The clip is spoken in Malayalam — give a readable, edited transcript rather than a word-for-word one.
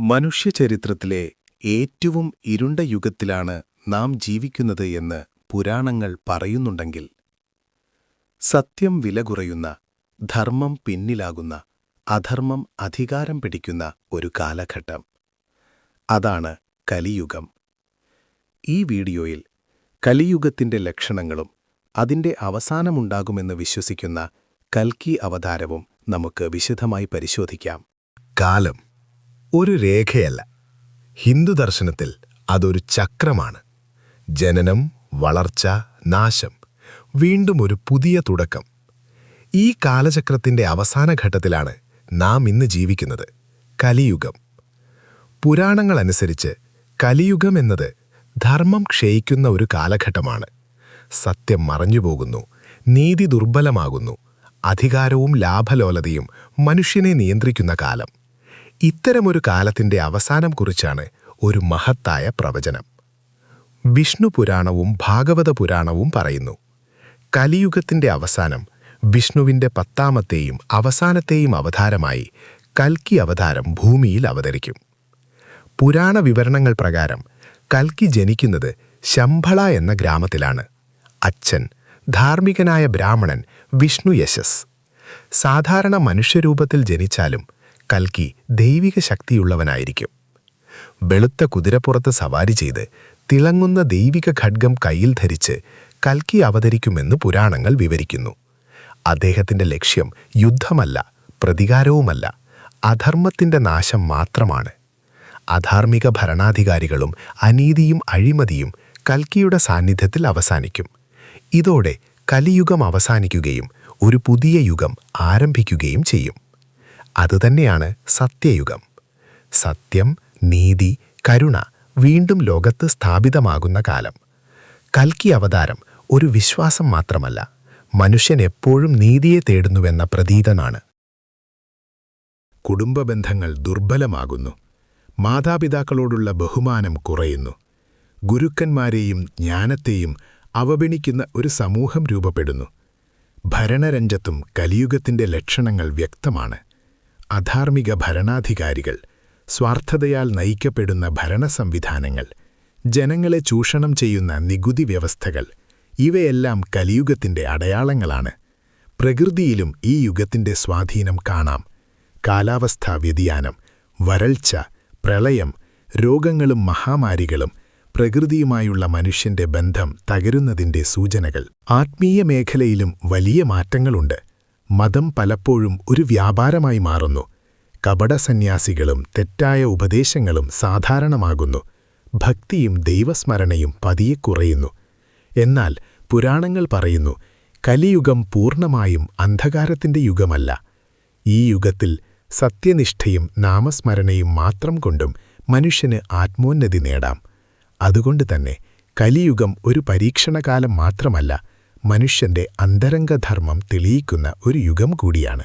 മനുഷ്യചരിത്രത്തിലെ ഏറ്റവും ഇരുണ്ട യുഗത്തിലാണ് നാം ജീവിക്കുന്നത് എന്ന് പുരാണങ്ങൾ പറയുന്നുണ്ടെങ്കിൽ, സത്യം വിലകുറയുന്ന, ധർമ്മം പിന്നിലാകുന്ന, അധർമ്മം അധികാരം പിടിക്കുന്ന ഒരു കാലഘട്ടം. അതാണ് കലിയുഗം. ഈ വീഡിയോയിൽ കലിയുഗത്തിന്റെ ലക്ഷണങ്ങളും അതിന്റെ അവസാനമുണ്ടാകുമെന്ന് വിശ്വസിക്കുന്ന കൽക്കി അവതാരവും നമുക്ക് വിശദമായി പരിശോധിക്കാം. കാലം ഒരു രേഖയല്ല. ഹിന്ദുദർശനത്തിൽ അതൊരു ചക്രമാണ്. ജനനം, വളർച്ച, നാശം, വീണ്ടും ഒരു പുതിയ തുടക്കം. ഈ കാലചക്രത്തിന്റെ അവസാന ഘട്ടത്തിലാണ് നാം ഇന്ന് ജീവിക്കുന്നത്, കലിയുഗം. പുരാണങ്ങളനുസരിച്ച് കലിയുഗം എന്നത് ധർമ്മം ക്ഷയിക്കുന്ന ഒരു കാലഘട്ടമാണ്. സത്യം മറഞ്ഞുപോകുന്നു, നീതി ദുർബലമാകുന്നു, അധികാരവും ലാഭലോലതയും മനുഷ്യനെ നിയന്ത്രിക്കുന്ന കാലം. ഇത്തരമൊരു കാലത്തിന്റെ അവസാനം കുറിച്ചാണ് ഒരു മഹത്തായ പ്രവചനം. വിഷ്ണു പുരാണവും ഭാഗവത പുരാണവും പറയുന്നു, കലിയുഗത്തിന്റെ അവസാനം വിഷ്ണുവിന്റെ 10ാമത്തെയും അവസാനത്തെയും അവതാരമായി കൽക്കി അവതാരം ഭൂമിയിൽ അവതരിക്കും. പുരാണ വിവരണങ്ങൾ പ്രകാരം കൽക്കി ജനിക്കുന്നത് ശംഭള എന്ന ഗ്രാമത്തിലാണ്. അച്ഛൻ ധാർമ്മികനായ ബ്രാഹ്മണൻ വിഷ്ണു യശസ്. സാധാരണ മനുഷ്യരൂപത്തിൽ ജനിച്ചാലും കൽക്കി ദൈവിക ശക്തിയുള്ളവനായിരിക്കും. വെളുത്ത കുതിരപ്പുറത്ത് സവാരി ചെയ്ത് തിളങ്ങുന്ന ദൈവിക ഖഡ്ഗം കയ്യിൽ ധരിച്ച് കൽക്കി അവതരിക്കുമെന്ന് പുരാണങ്ങൾ വിവരിക്കുന്നു. അദ്ദേഹത്തിന്റെ ലക്ഷ്യം യുദ്ധമല്ല, പ്രതികാരവുമല്ല, അധർമ്മത്തിന്റെ നാശം മാത്രമാണ്. അധാർമിക ഭരണാധികാരികളും അനീതിയും അഴിമതിയും കൽക്കിയുടെ സാന്നിധ്യത്തിൽ അവസാനിക്കും. ഇതോടെ കലിയുഗം അവസാനിക്കുകയും ഒരു പുതിയ യുഗം ആരംഭിക്കുകയും ചെയ്യും. അതുതന്നെയാണ് സത്യയുഗം. സത്യം, നീതി, കരുണ വീണ്ടും ലോകത്ത് സ്ഥാപിതമാകുന്ന കാലം. കൽക്കി അവതാരം ഒരു വിശ്വാസം മാത്രമല്ല, മനുഷ്യൻ എപ്പോഴും നീതിയെ തേടുന്നുവെന്ന പ്രതീകമാണ്. കുടുംബബന്ധങ്ങൾ ദുർബലമാകുന്നു. മാതാപിതാക്കളോടുള്ള ബഹുമാനം കുറയുന്നു. ഗുരുക്കന്മാരെയും ജ്ഞാനത്തെയും അവഗണിക്കുന്ന ഒരു സമൂഹം രൂപപ്പെടുന്നു. ഭരണരംഗത്തും കലിയുഗത്തിന്റെ ലക്ഷണങ്ങൾ വ്യക്തമാണ്. അധാർമിക ഭരണാധികാരികൾ, സ്വാർത്ഥതയാൽ നയിക്കപ്പെടുന്ന ഭരണ സംവിധാനങ്ങൾ, ജനങ്ങളെ ചൂഷണം ചെയ്യുന്ന നികുതി വ്യവസ്ഥകൾ, ഇവയെല്ലാം കലിയുഗത്തിന്റെ അടയാളങ്ങളാണ്. പ്രകൃതിയിലും ഈ യുഗത്തിന്റെ സ്വാധീനം കാണാം. കാലാവസ്ഥാ വ്യതിയാനം, വരൾച്ച, പ്രളയം, രോഗങ്ങളും മഹാമാരികളും പ്രകൃതിയുമായുള്ള മനുഷ്യന്റെ ബന്ധം തകരുന്നതിന്റെ സൂചനകൾ. ആത്മീയ മേഖലയിലും വലിയ മാറ്റങ്ങളുണ്ട്. മതം പലപ്പോഴും ഒരു വ്യാപാരമായി മാറുന്നു. കപടസന്യാസികളും തെറ്റായ ഉപദേശങ്ങളും സാധാരണമാകുന്നു. ഭക്തിയും ദൈവസ്മരണയും പതിയെ കുറയുന്നു. എന്നാൽ പുരാണങ്ങൾ പറയുന്നു, കലിയുഗം പൂർണ്ണമായും അന്ധകാരത്തിന്റെ യുഗമല്ല. ഈ യുഗത്തിൽ സത്യനിഷ്ഠയും നാമസ്മരണയും മാത്രം കൊണ്ടും മനുഷ്യന് ആത്മോന്നതി നേടാം. അതുകൊണ്ട് തന്നെ കലിയുഗം ഒരു പരീക്ഷണകാലം മാത്രമല്ല, മനുഷ്യന്റെ അന്തരംഗധർമ്മം തെളിയിക്കുന്ന ഒരു യുഗം കൂടിയാണ്.